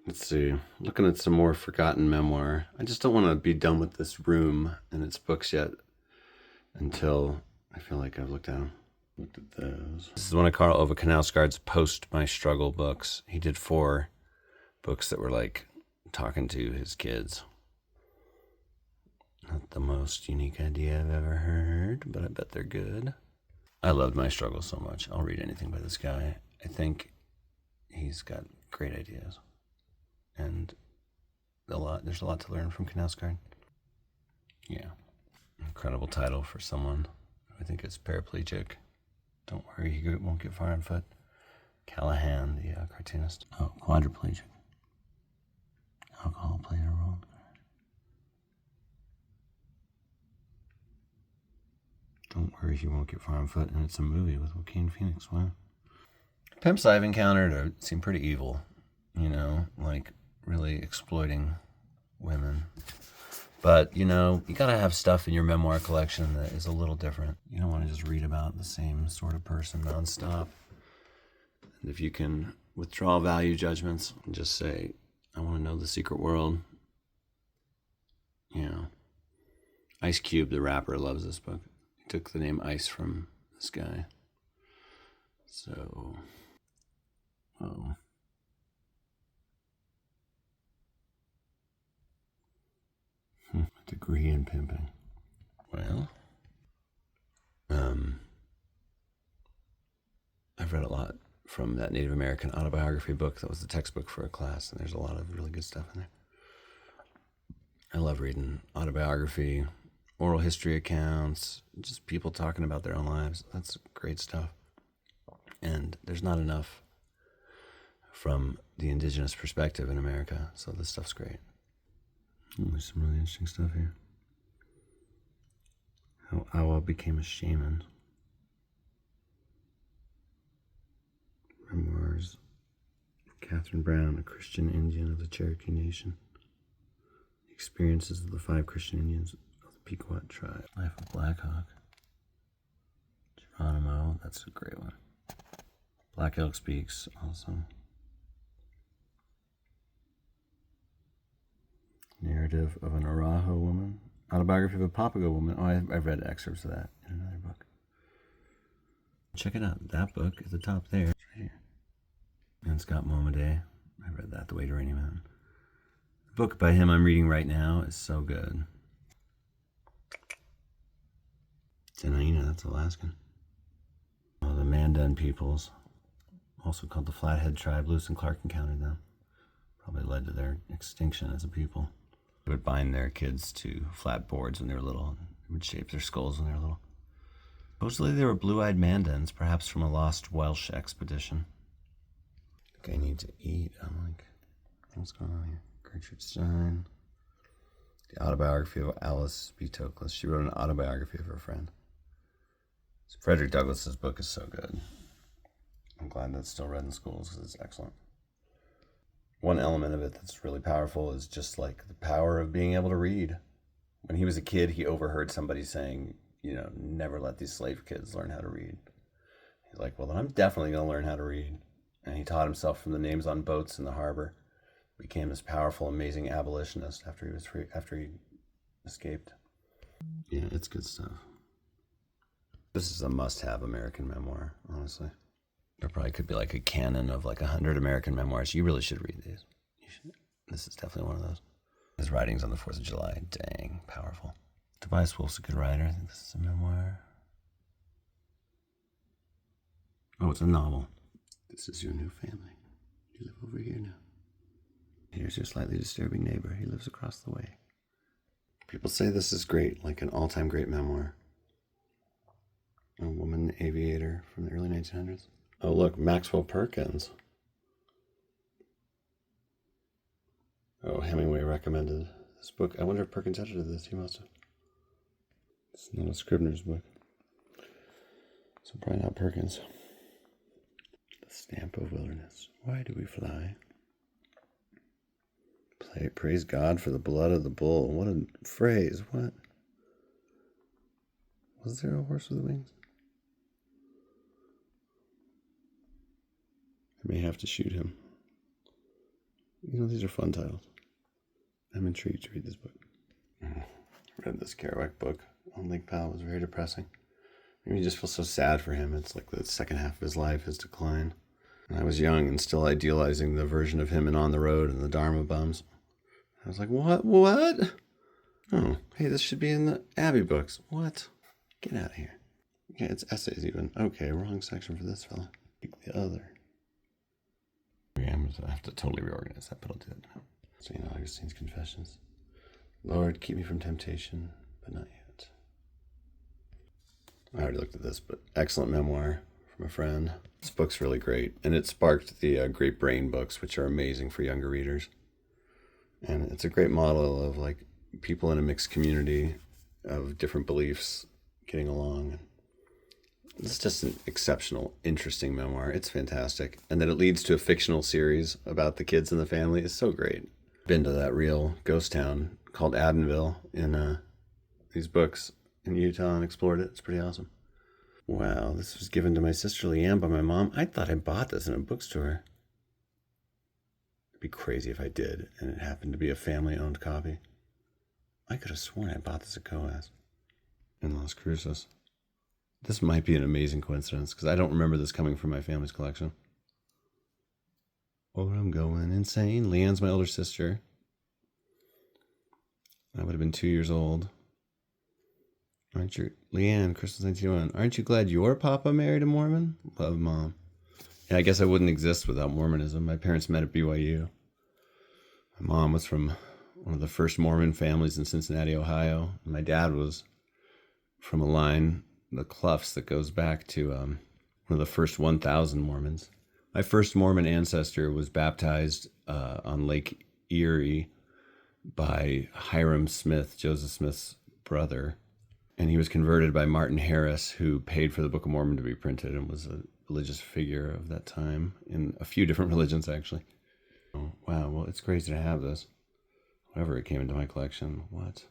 Let's see. Looking at some more forgotten memoir. I just don't want to be done with this room and its books yet until I feel like I've looked at those. This is one of Karl Ove Knausgaard's post My Struggle books. He did 4 books that were like talking to his kids. Not the most unique idea I've ever heard, but I bet they're good. I loved My Struggle so much. I'll read anything by this guy. I think he's got great ideas. And there's a lot to learn from Knausgaard. Yeah. Incredible title for someone who I think is paraplegic. Don't worry, he won't get far on foot. Callahan, the cartoonist. Oh, quadriplegic. Alcohol played a role. Don't worry, he won't get far on foot. And it's a movie with Joaquin Phoenix. Wow. Pimps I've encountered seem pretty evil. You know, like really exploiting women. But, you know, you gotta have stuff in your memoir collection that is a little different. You don't want to just read about the same sort of person nonstop. And if you can withdraw value judgments and just say, I want to know the secret world. You know, Ice Cube, the rapper, loves this book. He took the name Ice from this guy. So, oh. A degree in pimping. Well, I've read a lot from that Native American autobiography book. That was the textbook for a class, and there's a lot of really good stuff in there. I love reading autobiography, oral history accounts, just people talking about their own lives. That's great stuff. And there's not enough from the indigenous perspective in America, so this stuff's great. There's some really interesting stuff here. How Awa became a shaman. Memoirs of Catherine Brown, a Christian Indian of the Cherokee Nation. The experiences of the 5 Christian Indians of the Pequot tribe. Life of Black Hawk. Geronimo, that's a great one. Black Elk Speaks, awesome. Narrative of an Araho woman. Autobiography of a Papago woman. Oh, I've read excerpts of that in another book. Check it out. That book at the top there. It's right here. And Scott Momaday. I read that, The Way to Rainy Mountain. The book by him I'm reading right now is so good. Tenaina, that's Alaskan. Oh, the Mandan peoples, also called the Flathead tribe. Lewis and Clark encountered them. Probably led to their extinction as a people. They would bind their kids to flat boards when they were little. They would shape their skulls when they were little. Supposedly they were blue-eyed Mandans, perhaps from a lost Welsh expedition. I think I need to eat. I'm like, what's going on here? Gertrude Stein. The autobiography of Alice B. Toklas. She wrote an autobiography of her friend. So Frederick Douglass's book is so good. I'm glad that's still read in schools because it's excellent. One element of it that's really powerful is just like the power of being able to read. When he was a kid, he overheard somebody saying, you know, never let these slave kids learn how to read. He's like, well, then I'm definitely going to learn how to read. And he taught himself from the names on boats in the harbor. Became this powerful, amazing abolitionist after he was free, after he escaped. Yeah, it's good stuff. This is a must-have American memoir, honestly. There probably could be like a canon of like 100 American memoirs. You really should read these. You should. This is definitely one of those. His writings on the 4th of July, dang, powerful. Tobias Wolff's a good writer. I think this is a memoir. Oh, it's a novel. This is your new family. You live over here now. Here's your slightly disturbing neighbor. He lives across the way. People say this is great, like an all-time great memoir. A woman aviator from the early 1900s. Oh, look, Maxwell Perkins. Oh, Hemingway recommended this book. I wonder if Perkins edited this. He must have. It's not a Scribner's book. So probably not Perkins. The Stamp of Wilderness. Why do we fly? Praise God for the blood of the bull. What a phrase. What? Was there a horse with wings? I may have to shoot him. These are fun titles. I'm intrigued to read this book. I read this Kerouac book on Lake Powell. It was very depressing. You just feel so sad for him. It's like the second half of his life, his decline. And I was young and still idealizing the version of him in On the Road and the Dharma Bums. I was like, what? Oh, hey, this should be in the Abbey books. What? Get out of here. Yeah, it's essays even. Okay, wrong section for this fella. The other. I have to totally reorganize that, but I'll do it now. St. Augustine's Confessions. Lord, keep me from temptation, but not yet. I already looked at this, but excellent memoir from a friend. This book's really great, and it sparked the Great Brain books, which are amazing for younger readers. And it's a great model of like people in a mixed community of different beliefs getting along. It's just an exceptional, interesting memoir. It's fantastic. And that it leads to a fictional series about the kids in the family is so great. Been to that real ghost town called Adenville in these books in Utah and explored it. It's pretty awesome. Wow, this was given to my sister Leanne by my mom. I thought I bought this in a bookstore. It'd be crazy if I did, and it happened to be a family-owned copy. I could have sworn I bought this at Coas in Las Cruces. This might be an amazing coincidence, because I don't remember this coming from my family's collection. Oh, I'm going insane. Leanne's my older sister. I would have been 2 years old. Leanne, Christmas 1901. Aren't you glad your papa married a Mormon? Love, Mom. Yeah, I guess I wouldn't exist without Mormonism. My parents met at BYU. My mom was from one of the first Mormon families in Cincinnati, Ohio. And my dad was from a line, the Cluffs, that goes back to one of the first 1,000 Mormons. My first Mormon ancestor was baptized on Lake Erie by Hiram Smith, Joseph Smith's brother. And he was converted by Martin Harris, who paid for the Book of Mormon to be printed and was a religious figure of that time in a few different religions, actually. Oh, wow, well, it's crazy to have this. However, it came into my collection. What?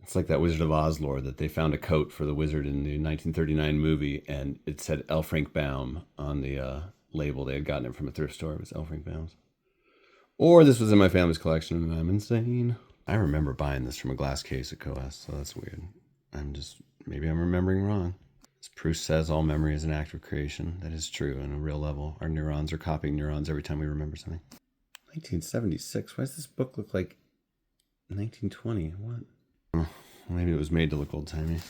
It's like that Wizard of Oz lore that they found a coat for the wizard in the 1939 movie, and it said L. Frank Baum on the label. They had gotten it from a thrift store. It was L. Frank Baum's. Or this was in my family's collection, and I'm insane. I remember buying this from a glass case at Coas, so that's weird. Maybe I'm remembering wrong. As Proust says, all memory is an act of creation. That is true on a real level. Our neurons are copying neurons every time we remember something. 1976. Why does this book look like 1920? What? Oh, maybe it was made to look old-timey.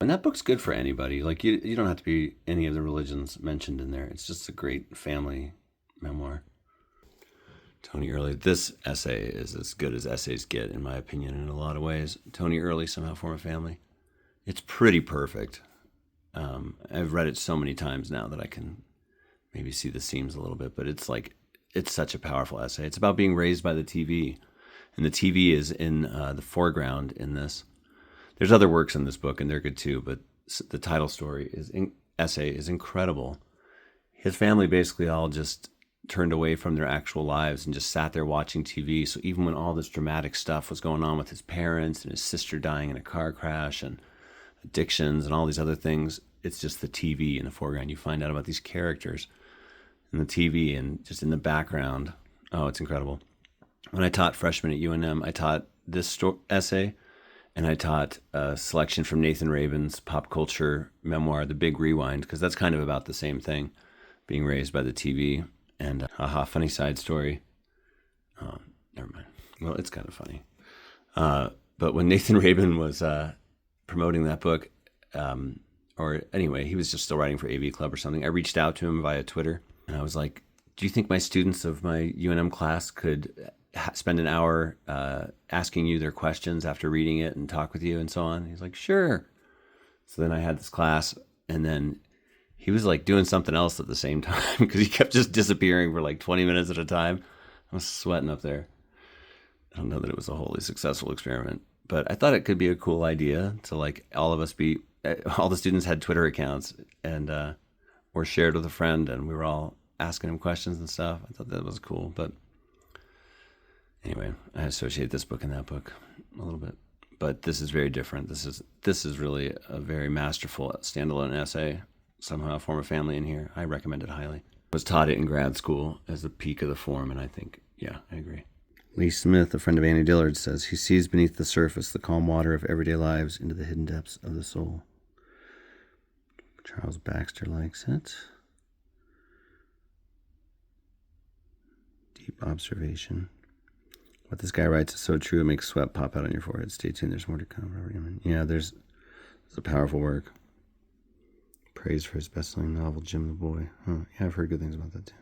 And that book's good for anybody. Like, you don't have to be any of the religions mentioned in there. It's just a great family memoir. Tony Early. This essay is as good as essays get, in my opinion, in a lot of ways. Tony Early, Somehow Form a Family. It's pretty perfect. I've read it so many times now that I can maybe see the seams a little bit, but it's such a powerful essay. It's about being raised by the TV, and the TV is in the foreground in this. There's other works in this book, and they're good too, but the title essay is incredible. His family basically all just turned away from their actual lives and just sat there watching TV. So even when all this dramatic stuff was going on with his parents and his sister dying in a car crash and addictions and all these other things, it's just the TV in the foreground. You find out about these characters in the TV and just in the background. Oh, it's incredible. When I taught freshmen at UNM, I taught this essay, and I taught a selection from Nathan Rabin's pop culture memoir, The Big Rewind, because that's kind of about the same thing, being raised by the TV. And funny side story. Oh, never mind. Well, it's kind of funny. But when Nathan Rabin was promoting that book, or anyway, he was just still writing for AV Club or something, I reached out to him via Twitter, and I was like, do you think my students of my UNM class could spend an hour asking you their questions after reading it and talk with you and so on? He's like, sure. So then I had this class, and then he was like doing something else at the same time because he kept just disappearing for like 20 minutes at a time. I was sweating up there. I don't know that it was a wholly successful experiment, but I thought it could be a cool idea to like all the students had Twitter accounts and were shared with a friend, and we were all asking him questions and stuff. I thought that was cool, but anyway, I associate this book and that book a little bit, but this is very different. This is really a very masterful standalone essay. somehow form a family in here. I recommend it highly. I was taught it in grad school as the peak of the form, and I think, yeah, I agree. Lee Smith, a friend of Annie Dillard, says, he sees beneath the surface the calm water of everyday lives into the hidden depths of the soul. Charles Baxter likes it. Deep observation. What this guy writes is so true, it makes sweat pop out on your forehead. Stay tuned, there's more to come. Yeah, it's a powerful work. Praise for his best-selling novel, Jim the Boy. Huh. Yeah, I've heard good things about that too.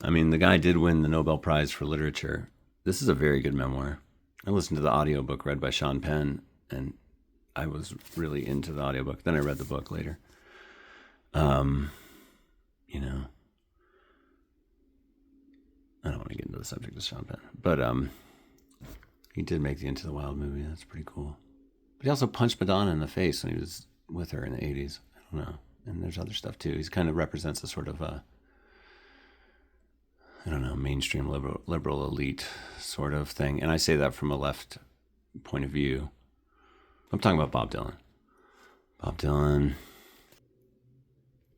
I mean, the guy did win the Nobel Prize for Literature. This is a very good memoir. I listened to the audiobook read by Sean Penn, and I was really into the audiobook. Then I read the book later. You know, I don't want to get into the subject of Sean Penn, but he did make the Into the Wild movie. That's pretty cool. But he also punched Madonna in the face when he was with her in the 80s. I don't know. And there's other stuff too. He kind of represents a sort of I don't know, mainstream liberal elite sort of thing. And I say that from a left point of view. I'm talking about Bob Dylan. Bob Dylan.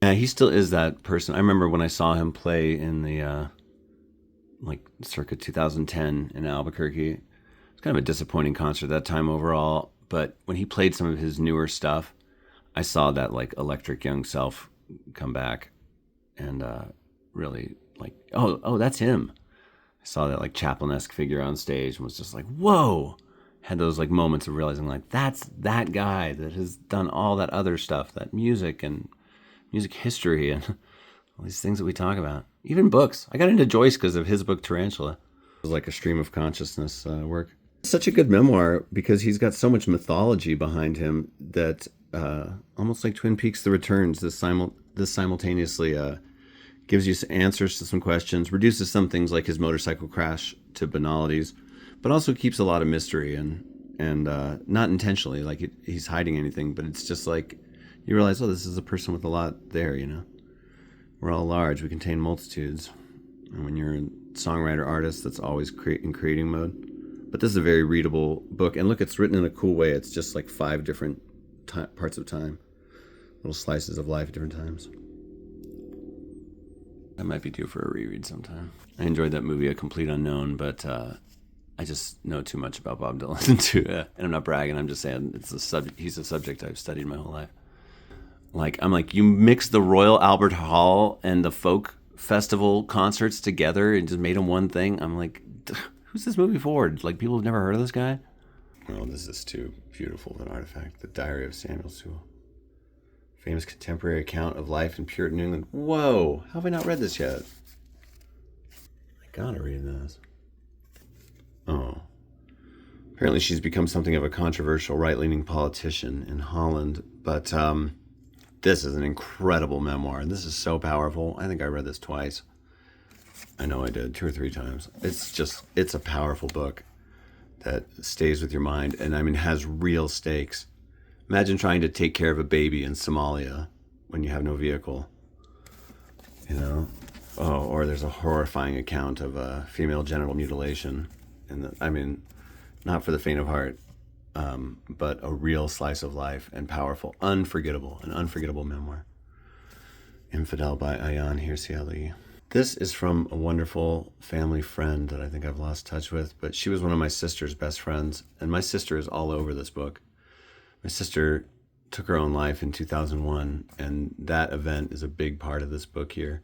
Yeah, he still is that person. I remember when I saw him play in the circa 2010 in Albuquerque. It's kind of a disappointing concert that time overall. But when he played some of his newer stuff, I saw that like electric young self come back, and really like, oh, that's him. I saw that like Chaplin-esque figure on stage and was just like, whoa. Had those like moments of realizing like, that's that guy that has done all that other stuff, that music and music history and all these things that we talk about. Even books. I got into Joyce because of his book Tarantula. It was like a stream of consciousness work. Such a good memoir because he's got so much mythology behind him that almost like Twin Peaks: The Returns, this simultaneously gives you answers to some questions, reduces some things like his motorcycle crash to banalities, but also keeps a lot of mystery and not intentionally like he's hiding anything, but it's just like you realize, oh, this is a person with a lot there, you know. We're all large, we contain multitudes, and when you're a songwriter artist, that's always in creating mode. But this is a very readable book, and look, it's written in a cool way. It's just like 5 different parts of time, little slices of life at different times. That might be due for a reread sometime. I enjoyed that movie, A Complete Unknown, but I just know too much about Bob Dylan and I'm not bragging. I'm just saying he's a subject I've studied my whole life. I'm like, you mix the Royal Albert Hall and the folk festival concerts together and just made them one thing. I'm like, who's this movie for? Like, people have never heard of this guy? Oh, this is too beautiful of an artifact. The Diary of Samuel Sewell. Famous contemporary account of life in Puritan England. Whoa, how have I not read this yet? I gotta read this. Oh. Apparently she's become something of a controversial right-leaning politician in Holland, but this is an incredible memoir. This is so powerful. I think I read this twice. I know I did 2 or 3 times. It's a powerful book that stays with your mind and I mean has real stakes. Imagine trying to take care of a baby in Somalia when you have no vehicle, you know? Oh, or there's a horrifying account of female genital mutilation. I mean, not for the faint of heart, but a real slice of life and powerful, an unforgettable memoir. Infidel by Ayaan Hirsi Ali. This is from a wonderful family friend that I think I've lost touch with, but she was one of my sister's best friends, and my sister is all over this book. My sister took her own life in 2001, and that event is a big part of this book here.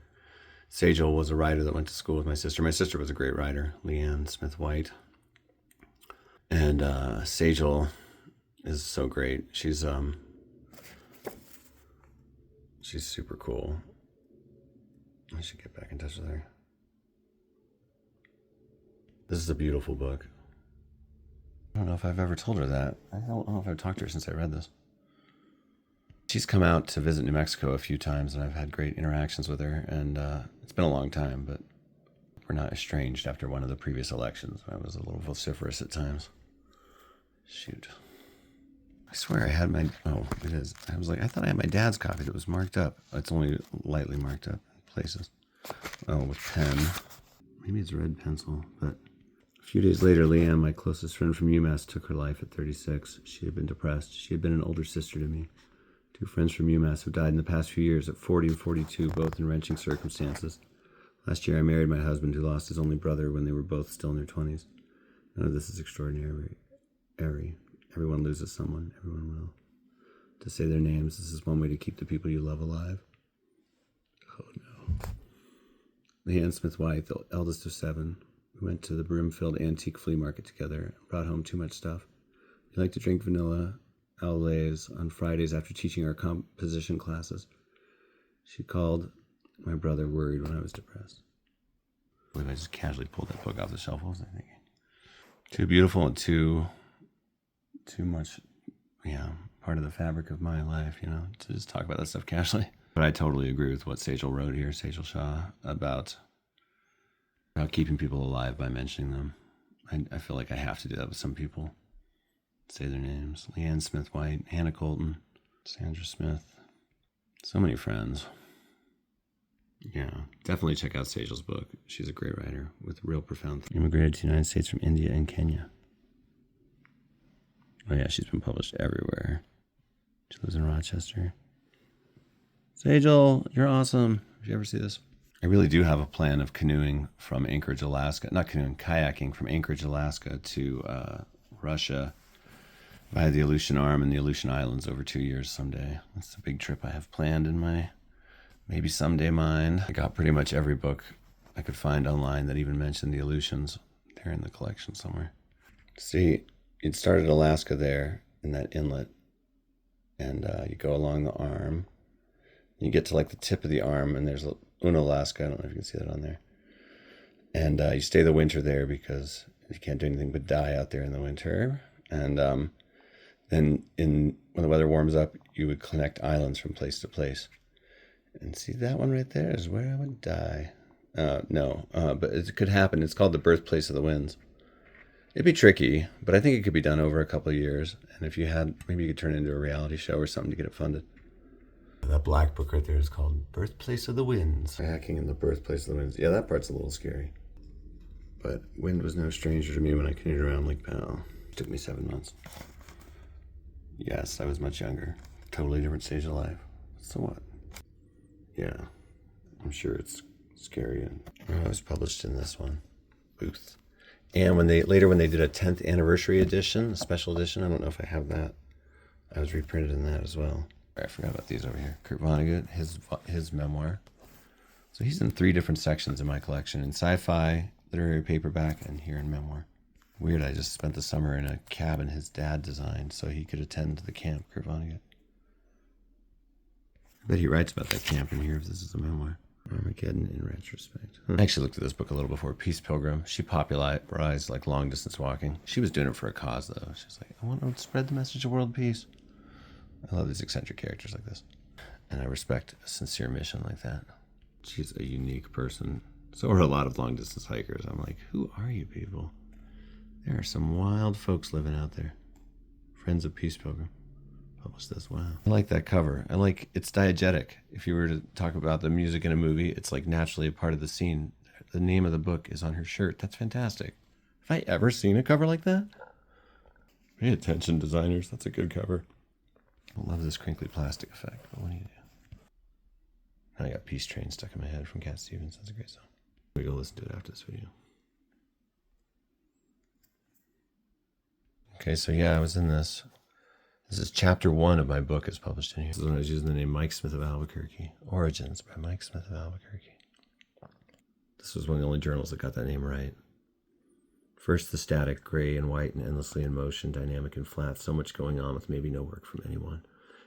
Sejal was a writer that went to school with my sister. My sister was a great writer, Leanne Smith-White. And Sejal is so great. She's super cool. I should get back in touch with her. This is a beautiful book. I don't know if I've ever told her that. I don't know if I've talked to her since I read this. She's come out to visit New Mexico a few times, and I've had great interactions with her, and it's been a long time, but we're not estranged after one of the previous elections. I was a little vociferous at times. Shoot. I swear I had my... Oh, it is. I was like, I thought I had my dad's copy that was marked up. It's only lightly marked up in places. Oh, with pen. Maybe it's red pencil, but... A few days later, Leanne, my closest friend from UMass, took her life at 36. She had been depressed. She had been an older sister to me. Two friends from UMass have died in the past few years at 40 and 42, both in wrenching circumstances. Last year I married my husband, who lost his only brother when they were both still in their 20s. None of this is extraordinary. Everyone loses someone. Everyone will. To say their names, this is one way to keep the people you love alive. Oh no. Leanne Smith White, the eldest of 7, we went to the brim-filled antique flea market together and brought home too much stuff. We like to drink vanilla au laits on Fridays after teaching our composition classes. She called my brother worried when I was depressed. I believe I just casually pulled that book off the shelf. What was I thinking? Too beautiful and too much, part of the fabric of my life, to just talk about that stuff casually. But I totally agree with what Sejal wrote here, Sejal Shah, about keeping people alive by mentioning them. I feel like I have to do that with some people. Say their names. Leanne Smith White, Hannah Colton, Sandra Smith. So many friends. Yeah, definitely check out Sejal's book. She's a great writer with real profound. Immigrated to the United States from India and Kenya. Oh yeah, she's been published everywhere. She lives in Rochester. Sejal, you're awesome. If you ever see this. I really do have a plan of canoeing from Anchorage, Alaska. Not canoeing, kayaking from Anchorage, Alaska to Russia via the Aleutian Arm and the Aleutian Islands over 2 years someday. That's a big trip I have planned in my maybe someday mind. I got pretty much every book I could find online that even mentioned the Aleutians. They're in the collection somewhere. See, it started Alaska there in that inlet, and you go along the arm. You get to like the tip of the arm, and there's Unalaska. I don't know if you can see that on there. And you stay the winter there because you can't do anything but die out there in the winter. And then when the weather warms up, you would connect islands from place to place. And see, that one right there is where I would die. But it could happen. It's called the birthplace of the winds. It'd be tricky, but I think it could be done over a couple of years. And if you had, maybe you could turn it into a reality show or something to get it funded. That black book right there is called Birthplace of the Winds. Hacking in the Birthplace of the Winds. Yeah, that part's a little scary. But wind was no stranger to me when I canoed around Lake Powell. It took me 7 months. Yes, I was much younger. Totally different stage of life. So what? Yeah, I'm sure it's scary. And I was published in this one, Booth. And when they did a 10th anniversary edition, a special edition, I don't know if I have that. I was reprinted in that as well. I forgot about these over here. Kurt Vonnegut, his memoir. So he's in 3 different sections in my collection: in sci-fi, literary paperback, and here in memoir. Weird, I just spent the summer in a cabin his dad designed so he could attend to the camp, Kurt Vonnegut. I bet he writes about that camp in here if this is a memoir. Armageddon in retrospect. I actually looked at this book a little before. Peace Pilgrim. She popularized like long distance walking. She was doing it for a cause though. She's like, I want to spread the message of world peace. I love these eccentric characters like this. And I respect a sincere mission like that. She's a unique person. So are a lot of long distance hikers. I'm like, who are you people? There are some wild folks living out there. Friends of Peace Pilgrim. Published this. Wow. I like that cover. I like it's diegetic. If you were to talk about the music in a movie, it's like naturally a part of the scene. The name of the book is on her shirt. That's fantastic. Have I ever seen a cover like that? Pay attention, designers. That's a good cover. I love this crinkly plastic effect, but what do you do? I got Peace Train stuck in my head from Cat Stevens. That's a great song. We go listen to it after this video. Okay, so yeah, I was in this. This is chapter 1 of my book. Is published in here. This is when I was using the name Mike Smith of Albuquerque. Origins by Mike Smith of Albuquerque. This was one of the only journals that got that name right. First, the static, gray and white and endlessly in motion, dynamic and flat, so much going on with maybe no work from anyone.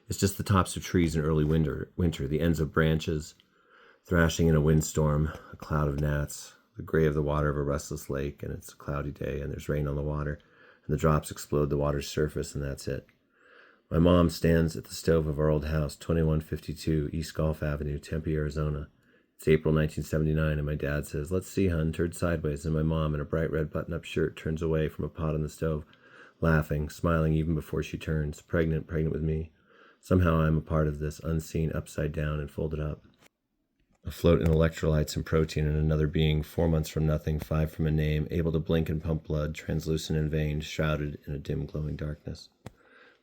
It's just the tops of trees in early winter, the ends of branches, thrashing in a windstorm, a cloud of gnats, the gray of the water of a restless lake, and it's a cloudy day, and there's rain on the water, and the drops explode the water's surface, and that's it. My mom stands at the stove of our old house, 2152 East Gulf Avenue, Tempe, Arizona. It's April 1979, and my dad says, "Let's see, hun," turned sideways, and my mom, in a bright red button-up shirt, turns away from a pot on the stove, laughing, smiling even before she turns, pregnant with me. Somehow I'm a part of this, unseen, upside down and folded up. Afloat in electrolytes and protein, and another being, 4 months from nothing, 5 from a name, able to blink and pump blood, translucent and veined, shrouded in a dim glowing darkness.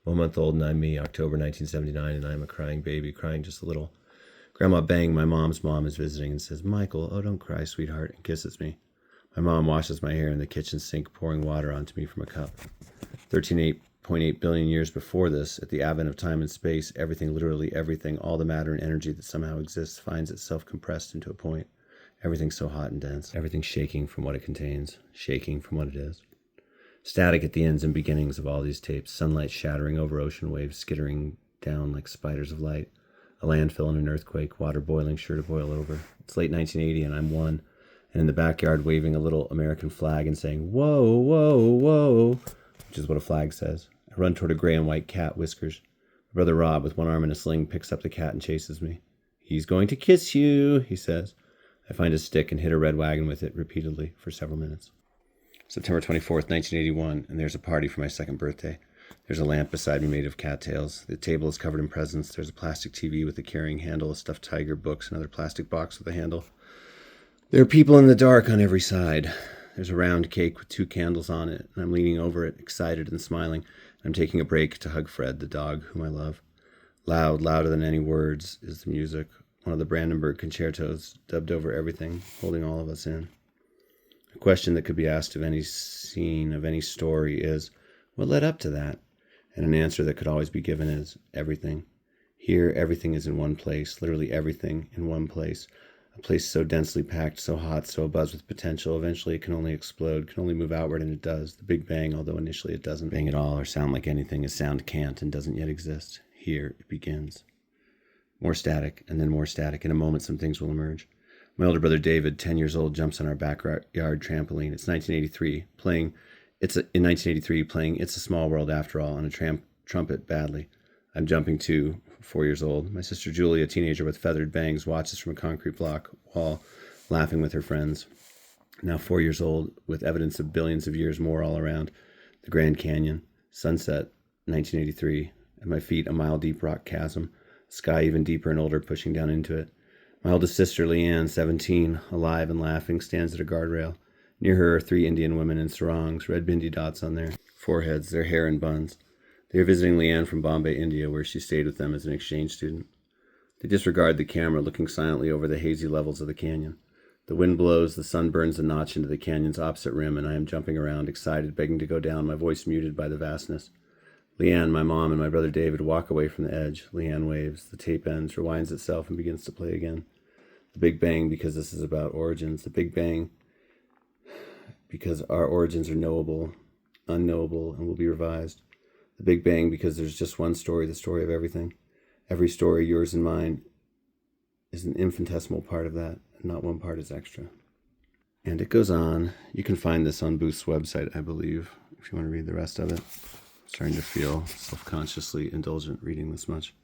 1 month old and I'm me, October 1979, and I'm a crying baby, crying just a little. Grandma Bang, my mom's mom, is visiting and says, "Michael, oh, don't cry, sweetheart," and kisses me. My mom washes my hair in the kitchen sink, pouring water onto me from a cup. 13.8 billion years before this, at the advent of time and space, everything, literally everything, all the matter and energy that somehow exists, finds itself compressed into a point. Everything so hot and dense, everything shaking from what it contains, shaking from what it is. Static at the ends and beginnings of all these tapes, sunlight shattering over ocean waves, skittering down like spiders of light, a landfill and an earthquake, water boiling, sure to boil over. It's late 1980 and I'm one, and in the backyard waving a little American flag and saying, "Whoa, whoa, whoa," which is what a flag says. I run toward a gray and white cat, Whiskers. My brother Rob, with one arm in a sling, picks up the cat and chases me. "He's going to kiss you," he says. I find a stick and hit a red wagon with it repeatedly for several minutes. September 24th, 1981, and there's a party for my second birthday. There's a lamp beside me made of cattails. The table is covered in presents. There's a plastic TV with a carrying handle, a stuffed tiger, books, another plastic box with a handle. There are people in the dark on every side. There's a round cake with 2 candles on it, and I'm leaning over it, excited and smiling. I'm taking a break to hug Fred, the dog whom I love. Loud, louder than any words, is the music. One of the Brandenburg concertos, dubbed over everything, holding all of us in. A question that could be asked of any scene, of any story, is, what led up to that? And an answer that could always be given is, everything. Here, everything is in one place, literally everything in one place. A place so densely packed, so hot, so abuzz with potential, eventually it can only explode, can only move outward, and it does. The Big Bang, although initially it doesn't bang at all or sound like anything, as sound can't and doesn't yet exist. Here it begins. More static, and then more static. In a moment, some things will emerge. My older brother David, 10 years old, jumps on our backyard trampoline. It's 1983, playing It's a Small World After All on a trumpet badly. I'm jumping too, 4 years old. My sister Julie, a teenager with feathered bangs, watches from a concrete block wall, laughing with her friends. Now 4 years old, with evidence of billions of years more all around. The Grand Canyon, sunset, 1983. At my feet, a mile-deep rock chasm. Sky even deeper and older, pushing down into it. My oldest sister, Leanne, 17, alive and laughing, stands at a guardrail. Near her are 3 Indian women in sarongs, red bindi dots on their foreheads, their hair in buns. They are visiting Leanne from Bombay, India, where she stayed with them as an exchange student. They disregard the camera, looking silently over the hazy levels of the canyon. The wind blows, the sun burns a notch into the canyon's opposite rim, and I am jumping around, excited, begging to go down, my voice muted by the vastness. Leanne, my mom, and my brother David walk away from the edge. Leanne waves. The tape ends, rewinds itself, and begins to play again. The Big Bang, because this is about origins. The Big Bang, because our origins are knowable, unknowable, and will be revised. The Big Bang, because there's just one story, the story of everything. Every story, yours and mine, is an infinitesimal part of that, and not one part is extra. And it goes on. You can find this on Booth's website, I believe, if you want to read the rest of it. I'm starting to feel self-consciously indulgent reading this much.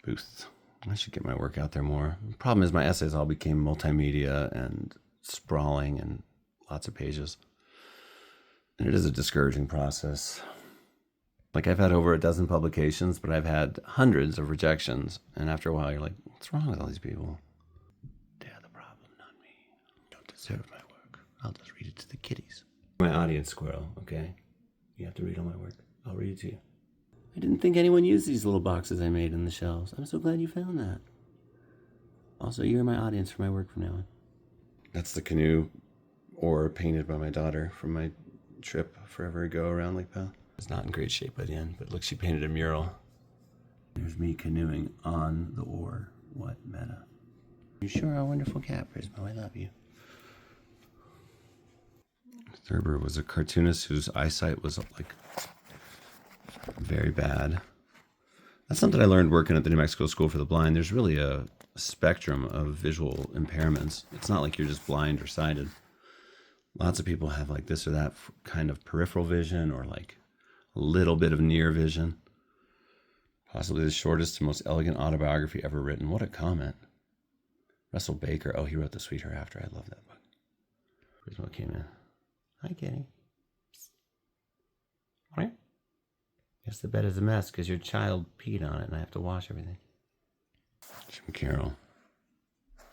Booth. I should get my work out there more. The problem is my essays all became multimedia and sprawling and lots of pages. And it is a discouraging process. Like, I've had over a dozen publications, but I've had hundreds of rejections. And after a while, you're like, what's wrong with all these people? They're the problem, not me. Don't deserve my work. I'll just read it to the kitties. My audience squirrel, okay? You have to read all my work. I'll read it to you. I didn't think anyone used these little boxes I made in the shelves. I'm so glad you found that. Also, you're my audience for my work from now on. That's the canoe oar painted by my daughter from my trip forever ago around Lake Powell. It's not in great shape by the end, but look, she painted a mural. There's me canoeing on the oar. What meta? You sure are a wonderful cat, Prismo. I love you. Thurber was a cartoonist whose eyesight was like very bad. That's something I learned working at the New Mexico School for the Blind. There's really a spectrum of visual impairments. It's not like you're just blind or sighted. Lots of people have like this or that kind of peripheral vision or like a little bit of near vision. Possibly the shortest and most elegant autobiography ever written. What a comment. Russell Baker. Oh, he wrote The Sweet Hereafter. I love that book. Here's what came in. Hi, Kitty. What? Guess the bed is a mess because your child peed on it and I have to wash everything. Jim Carroll.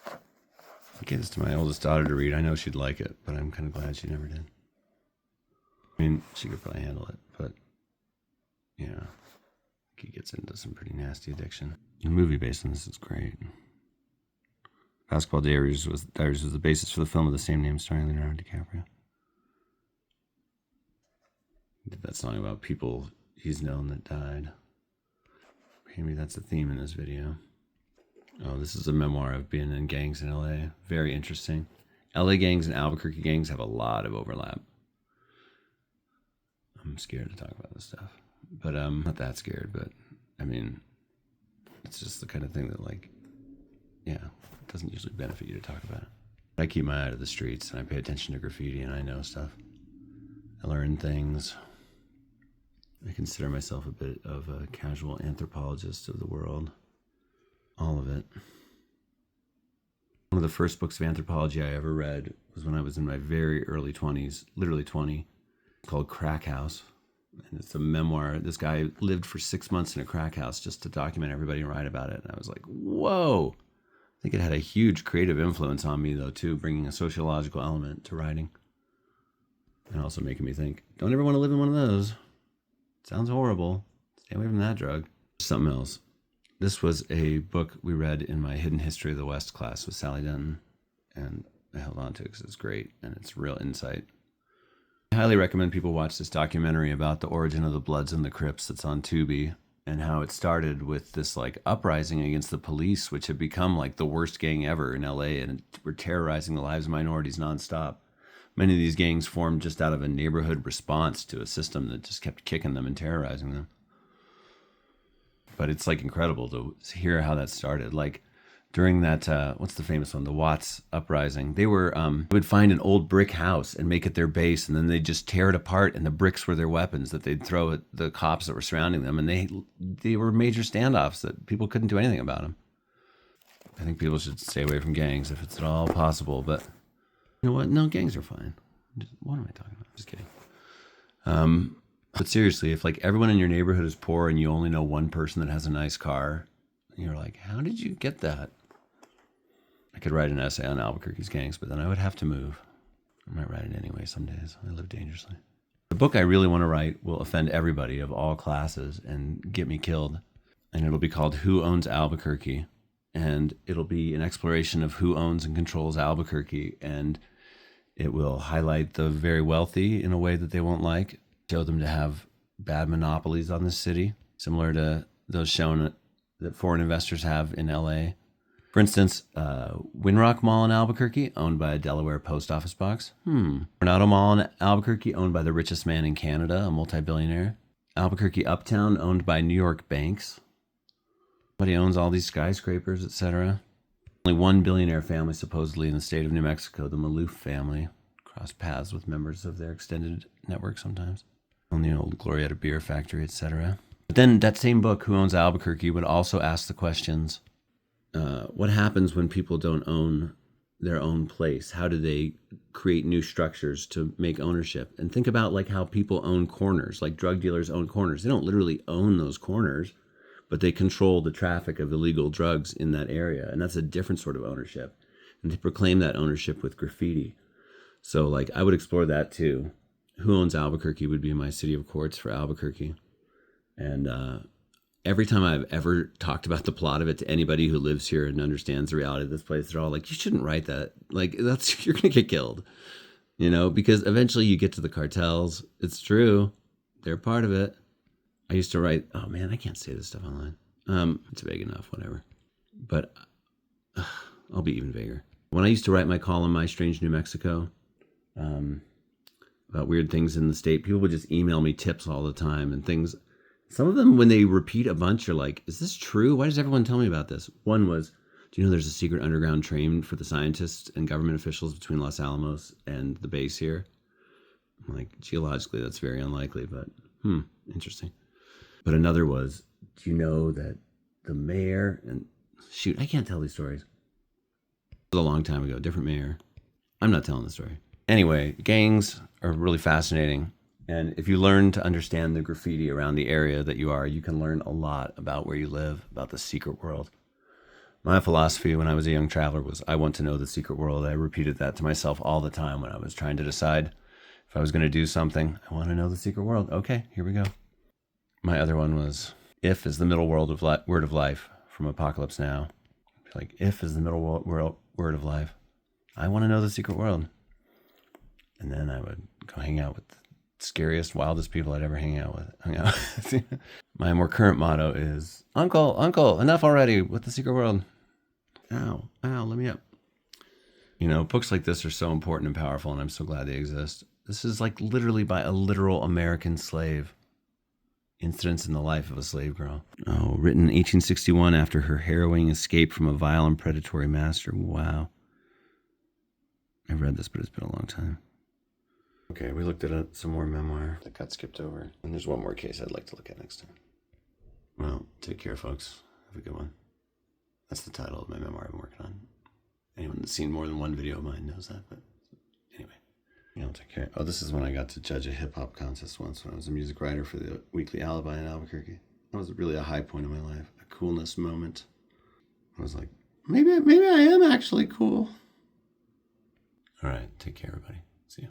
I gave this to my oldest daughter to read. I know she'd like it, but I'm kind of glad she never did. I mean, she could probably handle it, but Yeah, he gets into some pretty nasty addiction. The movie based on this is great. Basketball Diaries was the basis for the film of the same name starring Leonardo DiCaprio. He did that song about people he's known that died. Maybe that's a theme in this video. Oh, this is a memoir of being in gangs in LA. Very interesting. LA gangs and Albuquerque gangs have a lot of overlap. I'm scared to talk about this stuff. But I'm not that scared, but I mean, it's just the kind of thing that, like, yeah, it doesn't usually benefit you to talk about it. I keep my eye out of the streets and I pay attention to graffiti and I know stuff. I learn things. I consider myself a bit of a casual anthropologist of the world. All of it. One of the first books of anthropology I ever read was when I was in my very early 20s, literally 20, called Crack House. And it's a memoir. This guy lived for 6 months in a crack house just to document everybody and write about it. And I was like, whoa. I think it had a huge creative influence on me, though, too, bringing a sociological element to writing. And also making me think, don't ever want to live in one of those. Sounds horrible. Stay away from that drug. Something else. This was a book we read in my Hidden History of the West class with Sally Denton. And I held on to it because it's great and it's real insight. I highly recommend people watch this documentary about the origin of the Bloods and the Crips that's on Tubi, and how it started with this like uprising against the police, which had become like the worst gang ever in LA and were terrorizing the lives of minorities nonstop. Many of these gangs formed just out of a neighborhood response to a system that just kept kicking them and terrorizing them. But it's like incredible to hear how that started. Like during that, what's the famous one? The Watts uprising. They would find an old brick house and make it their base, and then they'd just tear it apart, and the bricks were their weapons that they'd throw at the cops that were surrounding them. And they were major standoffs that people couldn't do anything about them. I think people should stay away from gangs if it's at all possible. But you know what? No, gangs are fine. What am I talking about? I'm just kidding. But seriously, if like everyone in your neighborhood is poor and you only know one person that has a nice car, you're like, how did you get that? I could write an essay on Albuquerque's gangs, but then I would have to move. I might write it anyway some days. I live dangerously. The book I really want to write will offend everybody of all classes and get me killed. And it'll be called Who Owns Albuquerque? And it'll be an exploration of who owns and controls Albuquerque. And it will highlight the very wealthy in a way that they won't like, show them to have bad monopolies on this city, similar to those shown that foreign investors have in LA. For instance, Winrock Mall in Albuquerque, owned by a Delaware post office box. Coronado Mall in Albuquerque, owned by the richest man in Canada, a multi-billionaire. Albuquerque Uptown, owned by New York banks. Somebody owns all these skyscrapers, etc. Only one billionaire family supposedly in the state of New Mexico, the Maloof family. Cross paths with members of their extended network sometimes. On the old Glorietta Beer Factory, etc. But then that same book, Who Owns Albuquerque, would also ask the questions, what happens when people don't own their own place? How do they create new structures to make ownership? And think about like how people own corners, like drug dealers own corners. They don't literally own those corners, but they control the traffic of illegal drugs in that area. And that's a different sort of ownership. And they proclaim that ownership with graffiti. So like I would explore that too. Who Owns Albuquerque would be my city of courts for Albuquerque. And every time I've ever talked about the plot of it to anybody who lives here and understands the reality of this place, they're all like, you shouldn't write that. Like, that's, you're going to get killed, you know, because eventually you get to the cartels. It's true. They're part of it. I used to write, oh man, I can't say this stuff online. It's vague enough, whatever. But I'll be even vaguer. When I used to write my column, My Strange New Mexico, about weird things in the state, people would just email me tips all the time and things. Some of them, when they repeat a bunch, you're like, is this true? Why does everyone tell me about this? One was, do you know there's a secret underground train for the scientists and government officials between Los Alamos and the base here? I'm like, geologically, that's very unlikely, but interesting. But another was, do you know that the mayor, and shoot, I can't tell these stories. It was a long time ago, different mayor. I'm not telling the story. Anyway, gangs are really fascinating. And if you learn to understand the graffiti around the area that you are, you can learn a lot about where you live, about the secret world. My philosophy when I was a young traveler was, I want to know the secret world. I repeated that to myself all the time when I was trying to decide if I was going to do something. I want to know the secret world. Okay, here we go. My other one was, if is the middle word of life from Apocalypse Now. Like, if is the middle word of life. I want to know the secret world. And then I would go hang out with the scariest, wildest people I'd ever hung out with. My more current motto is, Uncle, enough already with the secret world. Ow, let me up. You know, books like this are so important and powerful, and I'm so glad they exist. This is like literally by a literal American slave. Incidents in the life of a slave girl. Oh, written 1861 after her harrowing escape from a vile and predatory master. Wow. I've read this, but it's been a long time. Okay, we looked at some more memoir that got skipped over. And there's one more case I'd like to look at next time. Well, take care, folks. Have a good one. That's the title of my memoir I'm working on. Anyone that's seen more than one video of mine knows that, but anyway. Yeah, I'll take care. Oh, this is when I got to judge a hip-hop contest once when I was a music writer for the Weekly Alibi in Albuquerque. That was really a high point in my life, a coolness moment. I was like, maybe I am actually cool. All right, take care, everybody. See ya.